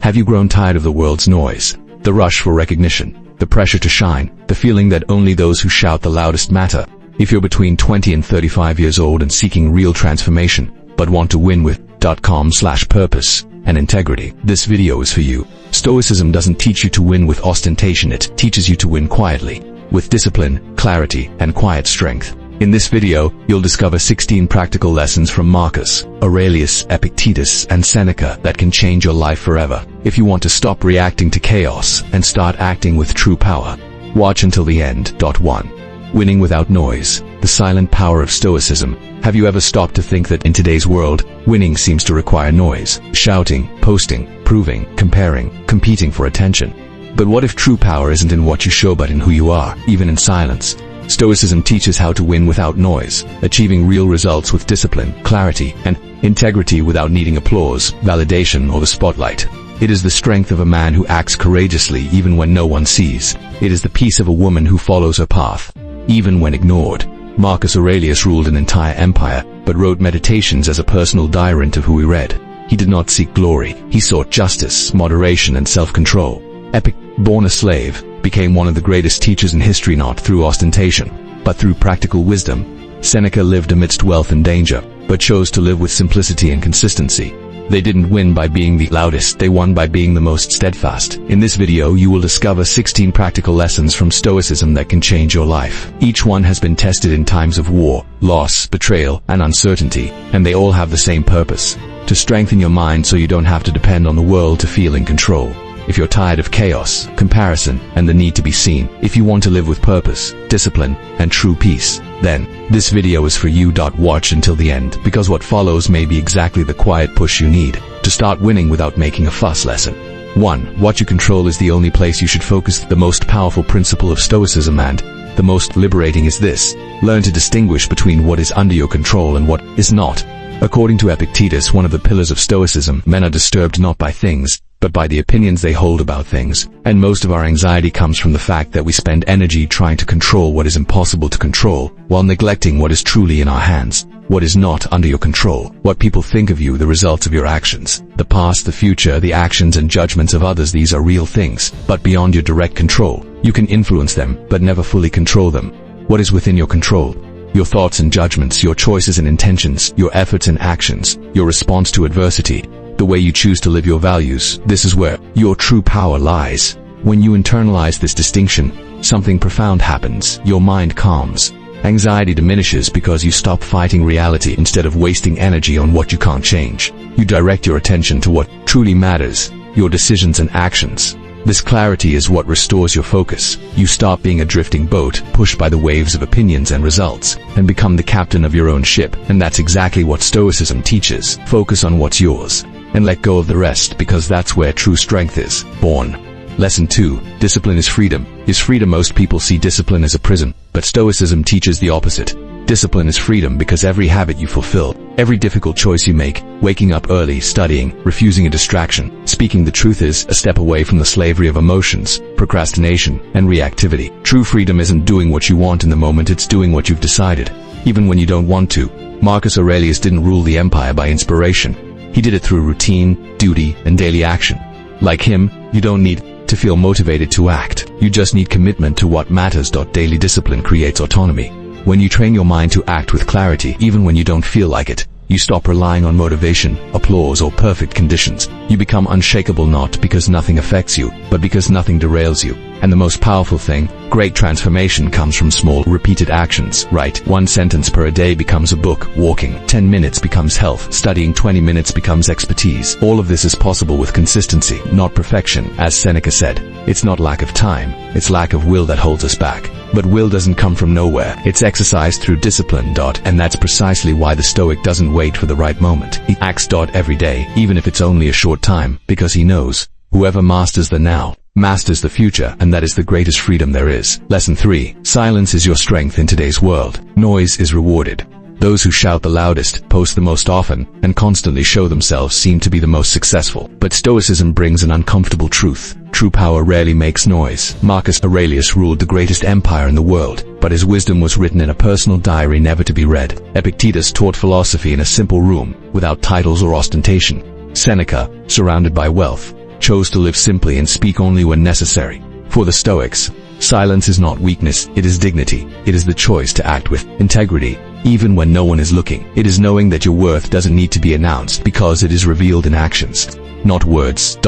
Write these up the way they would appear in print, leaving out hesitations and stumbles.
Have you grown tired of the world's noise, the rush for recognition, the pressure to shine, the feeling that only those who shout the loudest matter? If you're between 20 and 35 years old and seeking real transformation, but want to win with .com/purpose and integrity, this video is for you. Stoicism doesn't teach you to win with ostentation, it teaches you to win quietly, with discipline, clarity, and quiet strength. In this video, you'll discover 16 practical lessons from Marcus Aurelius, Epictetus, and Sêneca that can change your life forever. If you want to stop reacting to chaos and start acting with true power, watch until the end. 1. Winning without noise, the silent power of Stoicism. Have you ever stopped to think that in today's world, winning seems to require noise, shouting, posting, proving, comparing, competing for attention? But what if true power isn't in what you show but in who you are, even in silence? Stoicism teaches how to win without noise, achieving real results with discipline, clarity, and integrity without needing applause, validation, or the spotlight. It is the strength of a man who acts courageously even when no one sees. It is the peace of a woman who follows her path, even when ignored. Marcus Aurelius ruled an entire empire, but wrote Meditations as a personal diary of who he read. He did not seek glory, he sought justice, moderation, and self-control. Epictetus, born a slave, became one of the greatest teachers in history, not through ostentation, but through practical wisdom. Seneca lived amidst wealth and danger, but chose to live with simplicity and consistency. They didn't win by being the loudest, they won by being the most steadfast. In this video you will discover 16 practical lessons from Stoicism that can change your life. Each one has been tested in times of war, loss, betrayal, and uncertainty, and they all have the same purpose: to strengthen your mind so you don't have to depend on the world to feel in control. If you're tired of chaos, comparison, and the need to be seen, if you want to live with purpose, discipline, and true peace, then this video is for you. Watch until the end, because what follows may be exactly the quiet push you need to start winning without making a fuss. Lesson 1. What you control is the only place you should focus. The most powerful principle of Stoicism and the most liberating is this: learn to distinguish between what is under your control and what is not. According to Epictetus, one of the pillars of Stoicism, men are disturbed not by things, but by the opinions they hold about things. And most of our anxiety comes from the fact that we spend energy trying to control what is impossible to control, while neglecting what is truly in our hands, what is not under your control. What people think of you, the results of your actions, the past, the future, the actions and judgments of others, these are real things, but beyond your direct control. You can influence them, but never fully control them. What is within your control? Your thoughts and judgments, your choices and intentions, your efforts and actions, your response to adversity, the way you choose to live your values. This is where your true power lies. When you internalize this distinction, something profound happens. Your mind calms. Anxiety diminishes because you stop fighting reality instead of wasting energy on what you can't change. You direct your attention to what truly matters, your decisions and actions. This clarity is what restores your focus. You stop being a drifting boat, pushed by the waves of opinions and results, and become the captain of your own ship. And that's exactly what Stoicism teaches. Focus on what's yours, and let go of the rest, because that's where true strength is born. Lesson 2. Discipline is freedom. Is freedom. Most people see discipline as a prison, but Stoicism teaches the opposite. Discipline is freedom because every habit you fulfill, every difficult choice you make, waking up early, studying, refusing a distraction, speaking the truth, is a step away from the slavery of emotions, procrastination, and reactivity. True freedom isn't doing what you want in the moment, it's doing what you've decided, even when you don't want to. Marcus Aurelius didn't rule the empire by inspiration. He did it through routine, duty, and daily action. Like him, you don't need to feel motivated to act. You just need commitment to what matters. Daily discipline creates autonomy. When you train your mind to act with clarity even when you don't feel like it, you stop relying on motivation, applause, or perfect conditions. You become unshakable, not because nothing affects you, but because nothing derails you. And the most powerful thing, great transformation comes from small, repeated actions. Write 1 sentence per day becomes a book. Walking 10 minutes becomes health. Studying 20 minutes becomes expertise. All of this is possible with consistency, not perfection. As Sêneca said, it's not lack of time, it's lack of will that holds us back. But will doesn't come from nowhere. It's exercised through discipline. And that's precisely why the Stoic doesn't wait for the right moment. He acts every day, even if it's only a short time, because he knows whoever masters the now masters the future, and that is the greatest freedom there is. Lesson 3. Silence is your strength in today's world. Noise is rewarded. Those who shout the loudest, post the most often, and constantly show themselves seem to be the most successful. But Stoicism brings an uncomfortable truth. True power rarely makes noise. Marcus Aurelius ruled the greatest empire in the world, but his wisdom was written in a personal diary never to be read. Epictetus taught philosophy in a simple room, without titles or ostentation. Seneca, surrounded by wealth, chose to live simply and speak only when necessary. For the Stoics, silence is not weakness, it is dignity. It is the choice to act with integrity, even when no one is looking. It is knowing that your worth doesn't need to be announced because it is revealed in actions, not words.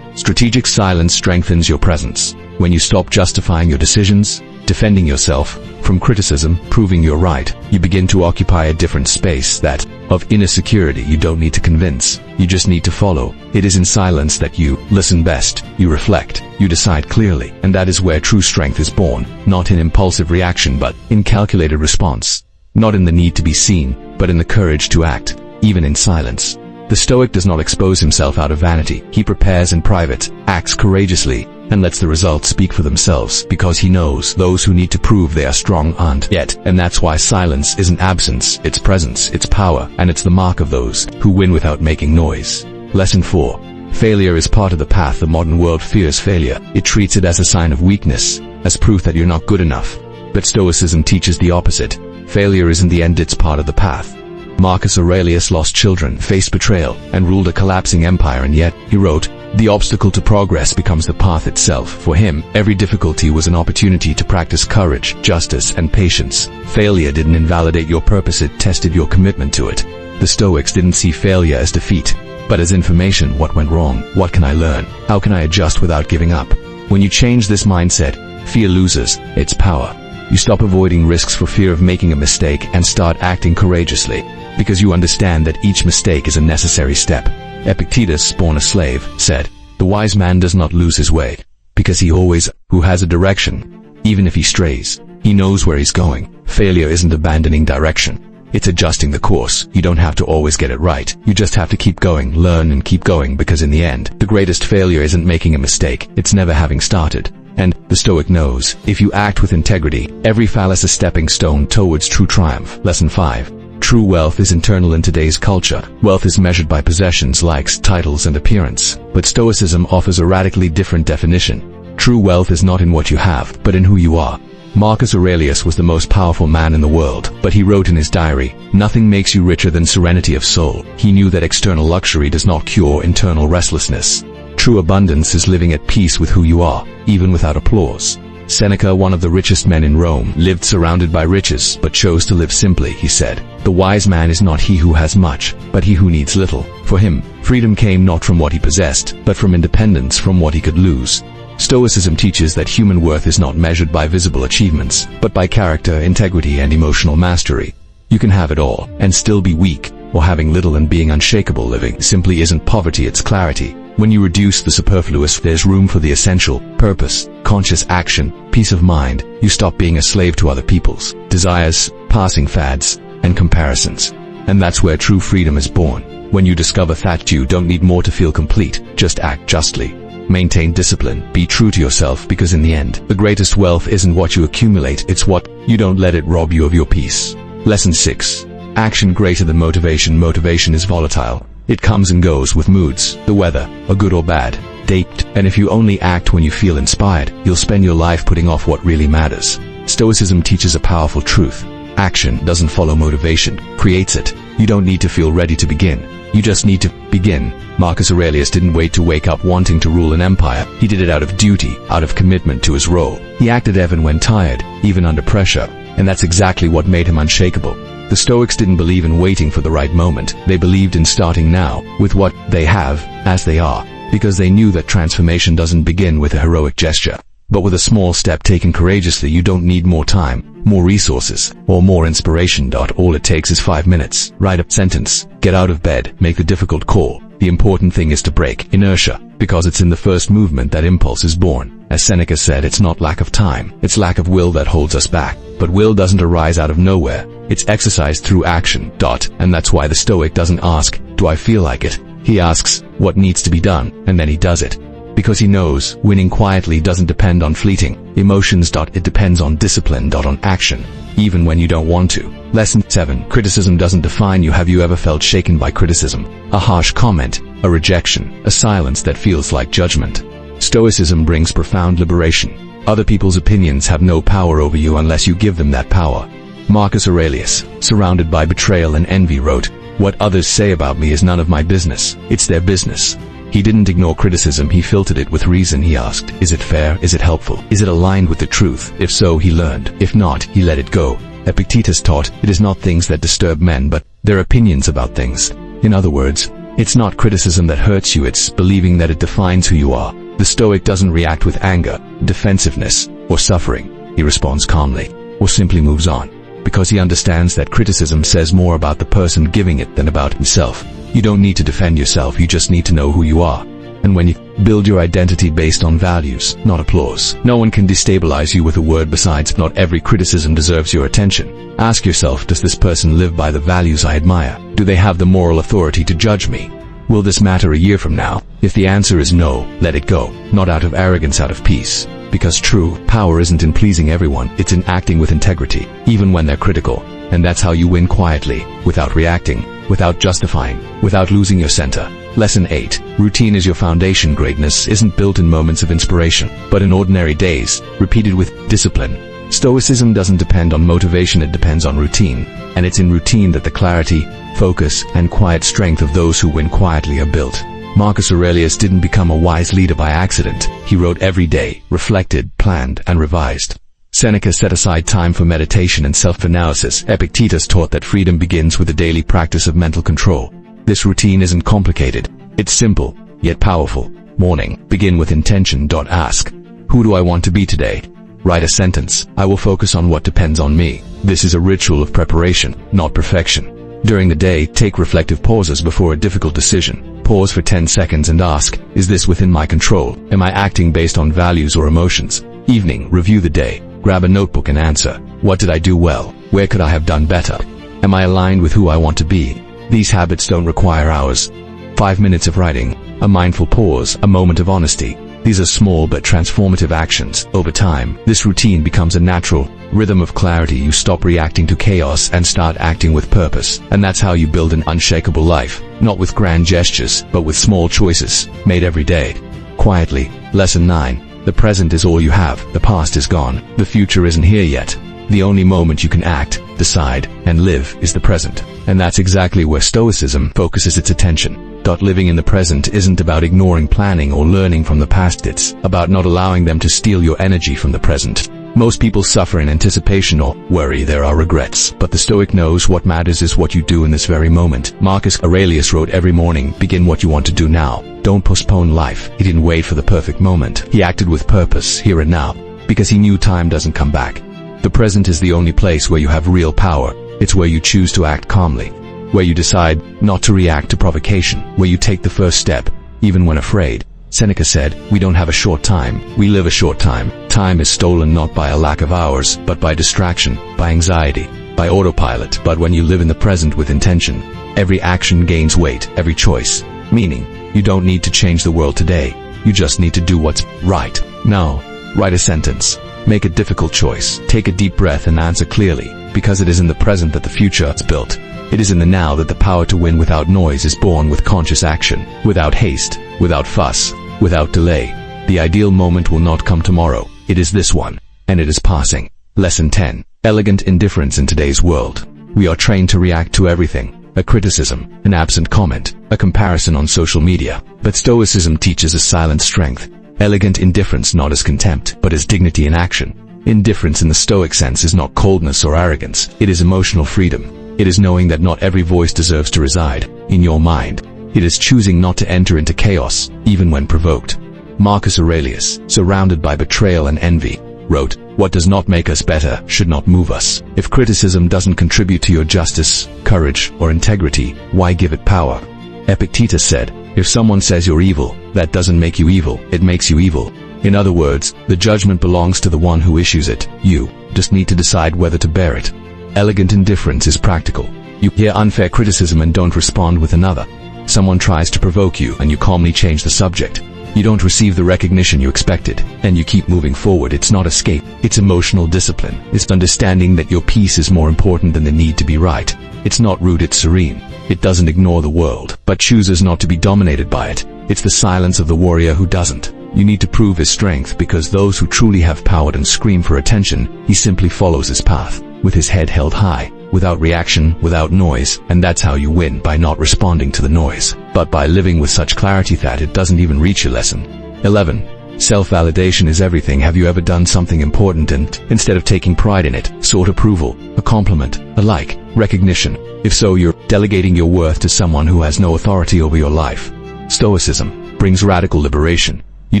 Strategic silence strengthens your presence. When you stop justifying your decisions, defending yourself from criticism, proving you're right, you begin to occupy a different space, that of inner security. You don't need to convince, you just need to follow. It is in silence that you listen best, you reflect, you decide clearly, and that is where true strength is born, not in impulsive reaction but in calculated response. Not in the need to be seen, but in the courage to act, even in silence. The Stoic does not expose himself out of vanity. He prepares in private, acts courageously, and lets the results speak for themselves, because he knows those who need to prove they are strong aren't yet. And that's why silence isn't absence, it's presence, it's power, and it's the mark of those who win without making noise. Lesson 4. Failure is part of the path. The modern world fears failure. It treats it as a sign of weakness, as proof that you're not good enough. But Stoicism teaches the opposite. Failure isn't the end, it's part of the path. Marcus Aurelius lost children, faced betrayal, and ruled a collapsing empire, and yet, he wrote, "The obstacle to progress becomes the path itself." For him, every difficulty was an opportunity to practice courage, justice, and patience. Failure didn't invalidate your purpose, it tested your commitment to it. The Stoics didn't see failure as defeat, but as information. What went wrong? What can I learn? How can I adjust without giving up? When you change this mindset, fear loses its power. You stop avoiding risks for fear of making a mistake and start acting courageously, because you understand that each mistake is a necessary step. Epictetus, born a slave, said, "The wise man does not lose his way, because he always who has a direction. Even if he strays, he knows where he's going." Failure isn't abandoning direction. It's adjusting the course. You don't have to always get it right. You just have to keep going, learn, and keep going, because in the end, the greatest failure isn't making a mistake, it's never having started. And the Stoic knows, if you act with integrity, every fall is a stepping stone towards true triumph. Lesson 5. True wealth is internal in today's culture. Wealth is measured by possessions, likes, titles, and appearance. But Stoicism offers a radically different definition. True wealth is not in what you have, but in who you are. Marcus Aurelius was the most powerful man in the world, but he wrote in his diary, "Nothing makes you richer than serenity of soul." He knew that external luxury does not cure internal restlessness. True abundance is living at peace with who you are, even without applause. Sêneca, one of the richest men in Rome, lived surrounded by riches, but chose to live simply. He said, "The wise man is not he who has much, but he who needs little." For him, freedom came not from what he possessed, but from independence from what he could lose. Stoicism teaches that human worth is not measured by visible achievements, but by character, integrity, and emotional mastery. You can have it all, and still be weak, or having little and being unshakable. Living simply isn't poverty, it's clarity. When you reduce the superfluous, there's room for the essential: purpose, conscious action, peace of mind. You stop being a slave to other people's desires, passing fads, and comparisons. And that's where true freedom is born. When you discover that you don't need more to feel complete, just act justly. Maintain discipline, be true to yourself, because in the end, the greatest wealth isn't what you accumulate, it's what you don't let it rob you of your peace. Lesson 6. Action greater than motivation. Motivation is volatile. It comes and goes with moods, the weather, or good or bad, date. And if you only act when you feel inspired, you'll spend your life putting off what really matters. Stoicism teaches a powerful truth. Action doesn't follow motivation, creates it. You don't need to feel ready to begin. You just need to begin. Marcus Aurelius didn't wait to wake up wanting to rule an empire. He did it out of duty, out of commitment to his role. He acted even when tired, even under pressure. And that's exactly what made him unshakable. The Stoics didn't believe in waiting for the right moment. They believed in starting now, with what they have, as they are, because they knew that transformation doesn't begin with a heroic gesture, but with a small step taken courageously. You don't need more time, more resources, or more inspiration. All it takes is 5 minutes. Write a sentence, get out of bed, make the difficult call. The important thing is to break inertia, because it's in the first movement that impulse is born. As Sêneca said, it's not lack of time, it's lack of will that holds us back. But will doesn't arise out of nowhere, it's exercised through action. And that's why the Stoic doesn't ask, "Do I feel like it?" He asks, "What needs to be done?" And then he does it. Because he knows, winning quietly doesn't depend on fleeting emotions. It depends on discipline. On action, even when you don't want to. Lesson 7. Criticism doesn't define you. Have you ever felt shaken by criticism? A harsh comment, a rejection, a silence that feels like judgment. Stoicism brings profound liberation. Other people's opinions have no power over you unless you give them that power. Marcus Aurelius, surrounded by betrayal and envy, wrote, "What others say about me is none of my business, it's their business." He didn't ignore criticism, he filtered it with reason. He asked, is it fair? Is it helpful? Is it aligned with the truth? If so, he learned. If not, he let it go. Epictetus taught, it is not things that disturb men, but their opinions about things. In other words, it's not criticism that hurts you, it's believing that it defines who you are. The Stoic doesn't react with anger, defensiveness, or suffering. He responds calmly, or simply moves on, because he understands that criticism says more about the person giving it than about himself. You don't need to defend yourself, you just need to know who you are. And when you build your identity based on values, not applause, no one can destabilize you with a word. Besides, not every criticism deserves your attention. Ask yourself, does this person live by the values I admire? Do they have the moral authority to judge me? Will this matter a year from now? If the answer is no, let it go. Not out of arrogance, out of peace. Because true power isn't in pleasing everyone, it's in acting with integrity, even when they're critical. And that's how you win quietly, without reacting, without justifying, without losing your center. Lesson 8. Routine is your foundation. Greatness isn't built in moments of inspiration, but in ordinary days, repeated with discipline. Stoicism doesn't depend on motivation, it depends on routine. And it's in routine that the clarity, focus, and quiet strength of those who win quietly are built. Marcus Aurelius didn't become a wise leader by accident. He wrote every day, reflected, planned, and revised. Sêneca set aside time for meditation and self-analysis. Epictetus taught that freedom begins with the daily practice of mental control. This routine isn't complicated. It's simple, yet powerful. Morning. Begin with intention. Ask, who do I want to be today? Write a sentence. I will focus on what depends on me. This is a ritual of preparation, not perfection. During the day, take reflective pauses before a difficult decision. Pause for 10 seconds and ask, is this within my control? Am I acting based on values or emotions? Evening. Review the day. Grab a notebook and answer, what did I do well? Where could I have done better? Am I aligned with who I want to be? These habits don't require hours. 5 minutes of writing, a mindful pause, a moment of honesty. These are small but transformative actions. Over time, this routine becomes a natural rhythm of clarity. You stop reacting to chaos and start acting with purpose. And that's how you build an unshakable life, not with grand gestures, but with small choices, made every day. Quietly. Lesson 9. The present is all you have. The past is gone. The future isn't here yet. The only moment you can act, decide, and live is the present. And that's exactly where Stoicism focuses its attention. Living in the present isn't about ignoring planning or learning from the past, it's about not allowing them to steal your energy from the present. Most people suffer in anticipation or worry there are regrets, but the Stoic knows what matters is what you do in this very moment. Marcus Aurelius wrote every morning, begin what you want to do now. Don't postpone life. He didn't wait for the perfect moment. He acted with purpose, here and now, because he knew time doesn't come back. The present is the only place where you have real power. It's where you choose to act calmly, where you decide not to react to provocation, where you take the first step, even when afraid. Sêneca said, we don't have a short time, we live a short time. Time is stolen not by a lack of hours, but by distraction, by anxiety, by autopilot. But when you live in the present with intention, every action gains weight, every choice, meaning. You don't need to change the world today, you just need to do what's right. Now, write a sentence, make a difficult choice, take a deep breath and answer clearly, because it is in the present that the future is built. It is in the now that the power to win without noise is born with conscious action, without haste, without fuss, without delay. The ideal moment will not come tomorrow, it is this one, and it is passing. Lesson 10. Elegant indifference in today's world. We are trained to react to everything. A criticism, an absent comment, a comparison on social media. But Stoicism teaches a silent strength. Elegant indifference not as contempt, but as dignity in action. Indifference in the Stoic sense is not coldness or arrogance, it is emotional freedom. It is knowing that not every voice deserves to reside in your mind. It is choosing not to enter into chaos, even when provoked. Marcus Aurelius, surrounded by betrayal and envy, wrote, what does not make us better should not move us. If criticism doesn't contribute to your justice, courage, or integrity, why give it power? Epictetus said, if someone says you're evil, that doesn't make you evil, it makes you evil. In other words, the judgment belongs to the one who issues it. You just need to decide whether to bear it. Elegant indifference is practical. You hear unfair criticism and don't respond with another. Someone tries to provoke you and you calmly change the subject. You don't receive the recognition you expected, and you keep moving forward. It's not escape, it's emotional discipline. It's understanding that your peace is more important than the need to be right. It's not rude, it's serene. It doesn't ignore the world, but chooses not to be dominated by it. It's the silence of the warrior who doesn't. You need to prove his strength, because those who truly have power don't scream for attention. He simply follows his path, with his head held high, without reaction, without noise, and that's how you win, by not responding to the noise, but by living with such clarity that it doesn't even reach your lesson. 11. Self-validation is everything. Have you ever done something important and, instead of taking pride in it, sought approval, a compliment, a like, recognition? If so, you're delegating your worth to someone who has no authority over your life. Stoicism brings radical liberation. You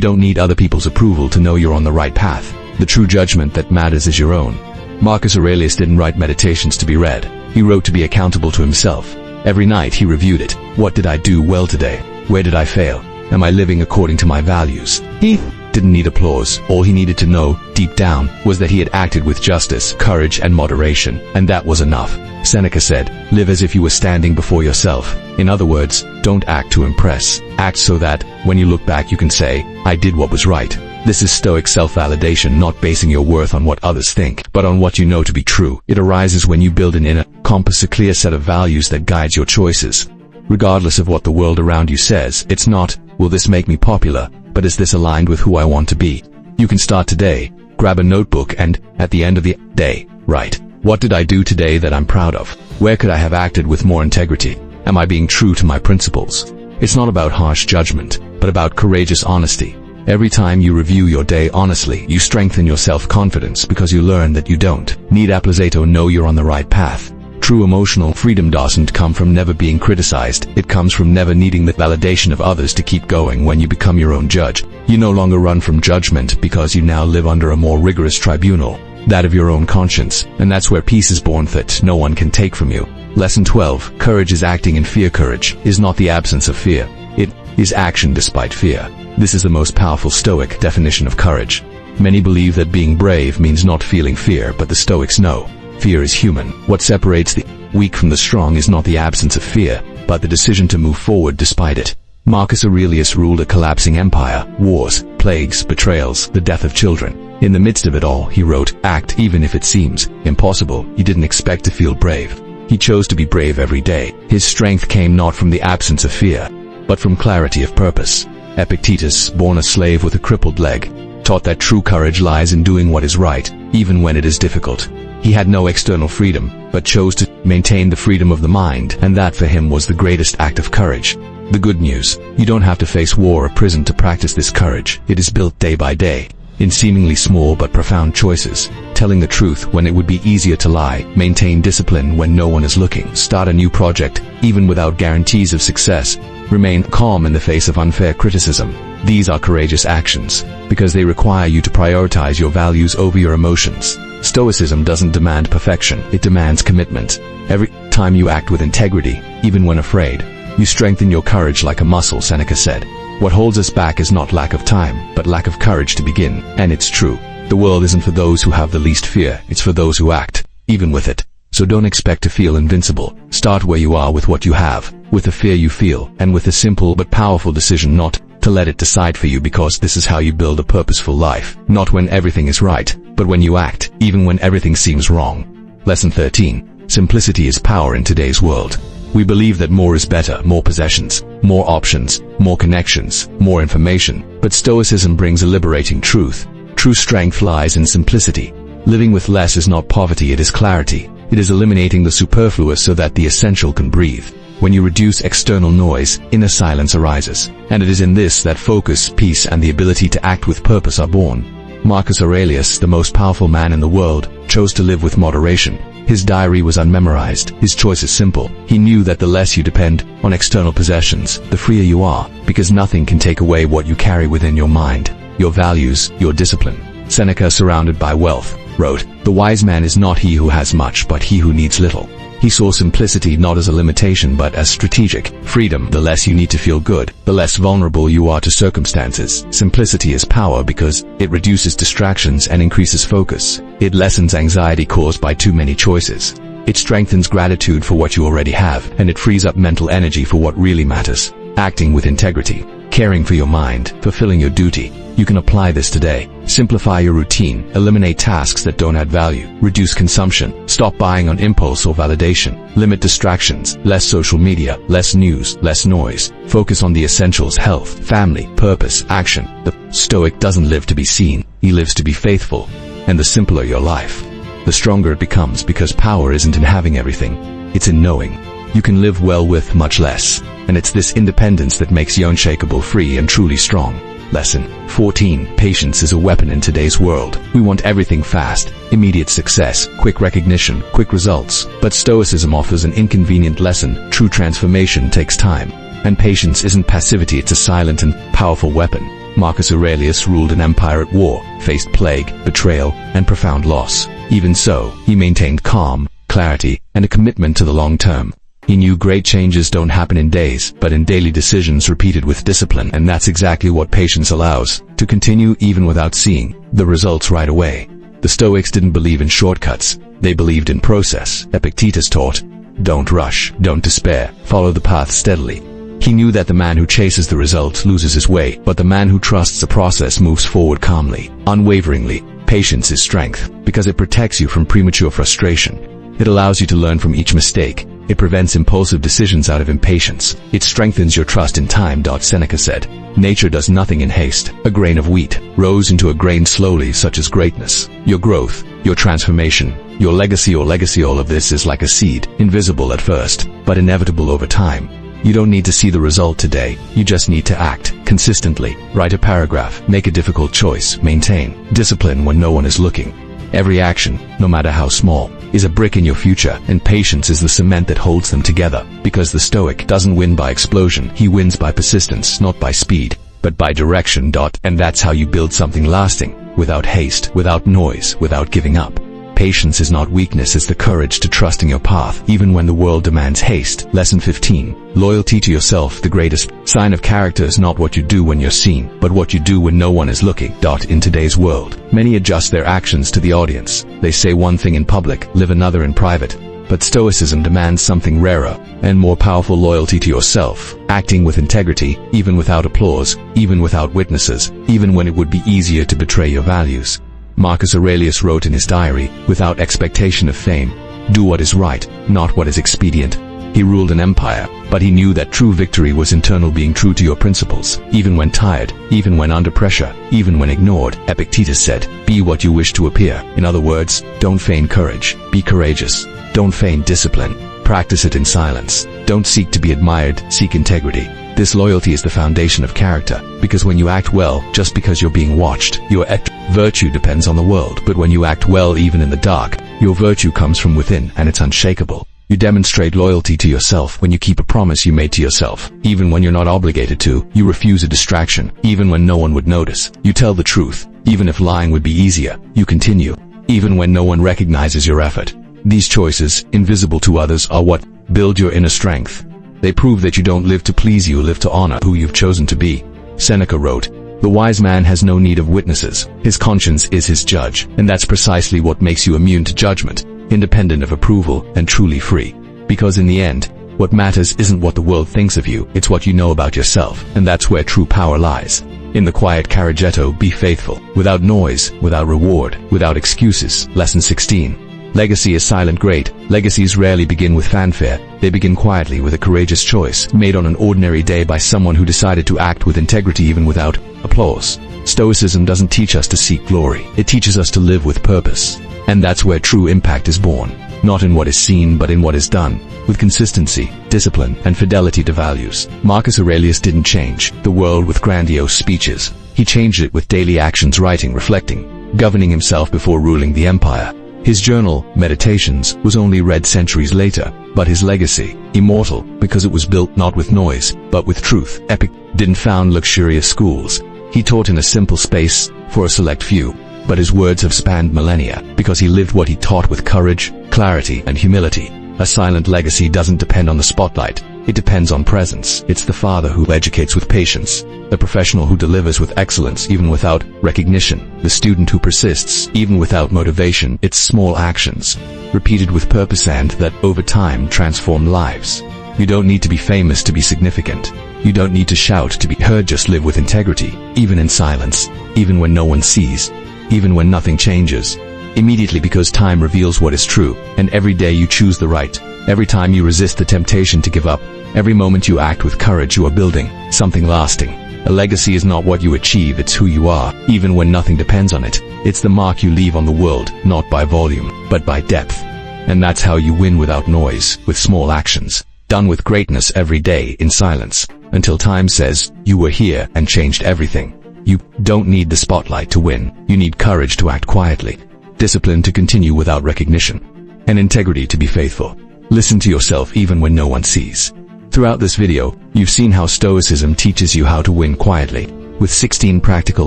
don't need other people's approval to know you're on the right path. The true judgment that matters is your own. Marcus Aurelius didn't write meditations to be read. He wrote to be accountable to himself. Every night he reviewed it. What did I do well today? Where did I fail? Am I living according to my values? He didn't need applause. All he needed to know, deep down, was that he had acted with justice, courage, and moderation, and that was enough. Sêneca said, "Live as if you were standing before yourself." In other words, don't act to impress. Act so that, when you look back, you can say, "I did what was right." This is Stoic self-validation, not basing your worth on what others think, but on what you know to be true. It arises when you build an inner compass, a clear set of values that guides your choices. Regardless of what the world around you says, it's not, "Will this make me popular?" but "Is this aligned with who I want to be?" You can start today. Grab a notebook and, at the end of the day, write, "What did I do today that I'm proud of? Where could I have acted with more integrity? Am I being true to my principles?" It's not about harsh judgment, but about courageous honesty. Every time you review your day honestly, you strengthen your self-confidence because you learn that you don't need applause to know you're on the right path. True emotional freedom doesn't come from never being criticized. It comes from never needing the validation of others to keep going. When you become your own judge, you no longer run from judgment because you now live under a more rigorous tribunal, that of your own conscience, and that's where peace is born that no one can take from you. Lesson 12. Courage is acting in fear. Courage is not the absence of fear. It is action despite fear. This is the most powerful Stoic definition of courage. Many believe that being brave means not feeling fear, but the Stoics know fear is human. What separates the weak from the strong is not the absence of fear, but the decision to move forward despite it. Marcus Aurelius ruled a collapsing empire, wars, plagues, betrayals, the death of children. In the midst of it all, he wrote, "Act even if it seems impossible." He didn't expect to feel brave. He chose to be brave every day. His strength came not from the absence of fear, but from clarity of purpose. Epictetus, born a slave with a crippled leg, taught that true courage lies in doing what is right, even when it is difficult. He had no external freedom, but chose to maintain the freedom of the mind, and that for him was the greatest act of courage. The good news: you don't have to face war or prison to practice this courage. It is built day by day, in seemingly small but profound choices. Telling the truth when it would be easier to lie, maintain discipline when no one is looking, start a new project, even without guarantees of success, remain calm in the face of unfair criticism. These are courageous actions, because they require you to prioritize your values over your emotions. Stoicism doesn't demand perfection, it demands commitment. Every time you act with integrity, even when afraid, you strengthen your courage like a muscle, Sêneca said. What holds us back is not lack of time, but lack of courage to begin. And it's true. The world isn't for those who have the least fear, it's for those who act, even with it. So don't expect to feel invincible. Start where you are with what you have, with the fear you feel, and with a simple but powerful decision not to let it decide for you, because this is how you build a purposeful life. Not when everything is right, but when you act, even when everything seems wrong. Lesson 13. Simplicity is power in today's world. We believe that more is better, more possessions, more options, more connections, more information. But Stoicism brings a liberating truth. True strength lies in simplicity. Living with less is not poverty, it is clarity. It is eliminating the superfluous so that the essential can breathe. When you reduce external noise, inner silence arises. And it is in this that focus, peace, and the ability to act with purpose are born. Marcus Aurelius, the most powerful man in the world, chose to live with moderation. His diary was unmemorized. His choice is simple. He knew that the less you depend on external possessions, the freer you are, because nothing can take away what you carry within your mind, your values, your discipline. Sêneca, surrounded by wealth, wrote, "The wise man is not he who has much, but he who needs little." He saw simplicity not as a limitation but as strategic freedom. The less you need to feel good, the less vulnerable you are to circumstances. Simplicity is power because it reduces distractions and increases focus. It lessens anxiety caused by too many choices. It strengthens gratitude for what you already have, and it frees up mental energy for what really matters. Acting with integrity, caring for your mind, fulfilling your duty. You can apply this today. Simplify your routine, eliminate tasks that don't add value, reduce consumption, stop buying on impulse or validation, limit distractions, less social media, less news, less noise, focus on the essentials: health, family, purpose, action. The Stoic doesn't live to be seen, he lives to be faithful. And the simpler your life, the stronger it becomes, because power isn't in having everything, it's in knowing you can live well with much less. And it's this independence that makes you unshakable, free, and truly strong. Lesson 14. Patience is a weapon in today's world. We want everything fast, immediate success, quick recognition, quick results. But Stoicism offers an inconvenient lesson. True transformation takes time. And patience isn't passivity, it's a silent and powerful weapon. Marcus Aurelius ruled an empire at war, faced plague, betrayal, and profound loss. Even so, he maintained calm, clarity, and a commitment to the long term. He knew great changes don't happen in days, but in daily decisions repeated with discipline, and that's exactly what patience allows, to continue even without seeing the results right away. The Stoics didn't believe in shortcuts, they believed in process. Epictetus taught, don't rush, don't despair, follow the path steadily. He knew that the man who chases the result loses his way, but the man who trusts the process moves forward calmly, unwaveringly. Patience is strength, because it protects you from premature frustration. It allows you to learn from each mistake. It prevents impulsive decisions out of impatience. It strengthens your trust in time. Sêneca said, nature does nothing in haste. A grain of wheat rose into a grain slowly, such as greatness. Your growth, your transformation, your legacy, all of this is like a seed, invisible at first, but inevitable over time. You don't need to see the result today, you just need to act consistently. Write a paragraph, make a difficult choice, maintain discipline when no one is looking. Every action, no matter how small, is a brick in your future, and patience is the cement that holds them together. Because the Stoic doesn't win by explosion, he wins by persistence, not by speed, but by direction. And that's how you build something lasting, without haste, without noise, without giving up. Patience is not weakness, it's the courage to trust in your path, even when the world demands haste. Lesson 15. Loyalty to yourself. The greatest sign of character is not what you do when you're seen, but what you do when no one is looking. In today's world, many adjust their actions to the audience. They say one thing in public, live another in private. But Stoicism demands something rarer and more powerful: loyalty to yourself, acting with integrity, even without applause, even without witnesses, even when it would be easier to betray your values. Marcus Aurelius wrote in his diary, without expectation of fame, do what is right, not what is expedient. He ruled an empire, but he knew that true victory was internal, being true to your principles, even when tired, even when under pressure, even when ignored. Epictetus said, be what you wish to appear. In other words, don't feign courage, be courageous. Don't feign discipline, practice it in silence. Don't seek to be admired, seek integrity. This loyalty is the foundation of character, because when you act well, just because you're being watched, your virtue depends on the world. But when you act well even in the dark, your virtue comes from within, and it's unshakable. You demonstrate loyalty to yourself when you keep a promise you made to yourself, even when you're not obligated to. You refuse a distraction, even when no one would notice. You tell the truth, even if lying would be easier. You continue, even when no one recognizes your effort. These choices, invisible to others, are what build your inner strength. They prove that you don't live to please, you live to honor who you've chosen to be. Sêneca wrote, the wise man has no need of witnesses. His conscience is his judge, and that's precisely what makes you immune to judgment, independent of approval, and truly free. Because in the end, what matters isn't what the world thinks of you, it's what you know about yourself, and that's where true power lies. In the quiet carrigetto, be faithful, without noise, without reward, without excuses. Lesson 16. Legacy is silent. Great legacies rarely begin with fanfare. They begin quietly, with a courageous choice made on an ordinary day by someone who decided to act with integrity even without applause. Stoicism doesn't teach us to seek glory. It teaches us to live with purpose. And that's where true impact is born. Not in what is seen, but in what is done, with consistency, discipline, and fidelity to values. Marcus Aurelius didn't change the world with grandiose speeches. He changed it with daily actions: writing, reflecting, governing himself before ruling the empire. His journal, Meditations, was only read centuries later, but his legacy, immortal, because it was built not with noise, but with truth. Epictetus didn't found luxurious schools. He taught in a simple space, for a select few, but his words have spanned millennia, because he lived what he taught with courage, clarity, and humility. A silent legacy doesn't depend on the spotlight, it depends on presence. It's the father who educates with patience, the professional who delivers with excellence even without recognition, the student who persists even without motivation. It's small actions, repeated with purpose, and that, over time, transform lives. You don't need to be famous to be significant. You don't need to shout to be heard. Just live with integrity, even in silence, even when no one sees, even when nothing changes. Immediately, because time reveals what is true, and every day you choose the right. Every time you resist the temptation to give up, every moment you act with courage, you are building something lasting. A legacy is not what you achieve, it's who you are, even when nothing depends on it. It's the mark you leave on the world, not by volume, but by depth. And that's how you win without noise, with small actions, done with greatness every day in silence, until time says, you were here and changed everything. You don't need the spotlight to win, you need courage to act quietly, discipline to continue without recognition, and integrity to be faithful. Listen to yourself even when no one sees. Throughout this video, you've seen how Stoicism teaches you how to win quietly, with 16 practical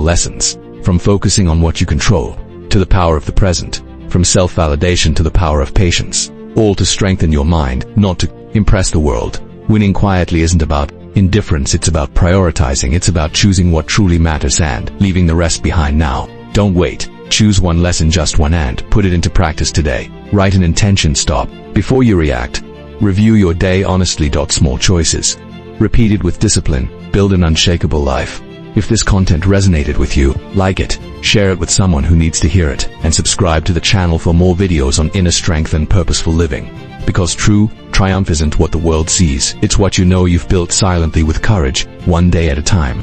lessons, from focusing on what you control, to the power of the present, from self-validation to the power of patience, all to strengthen your mind, not to impress the world. Winning quietly isn't about indifference, it's about prioritizing, it's about choosing what truly matters and leaving the rest behind now. Don't wait. Choose one lesson, just one, and put it into practice today. Write an intention, stop before you react. Review your day honestly. Small choices, repeated with discipline, build an unshakable life. If this content resonated with you, like it, share it with someone who needs to hear it, and subscribe to the channel for more videos on inner strength and purposeful living. Because true triumph isn't what the world sees, it's what you know you've built silently with courage, one day at a time.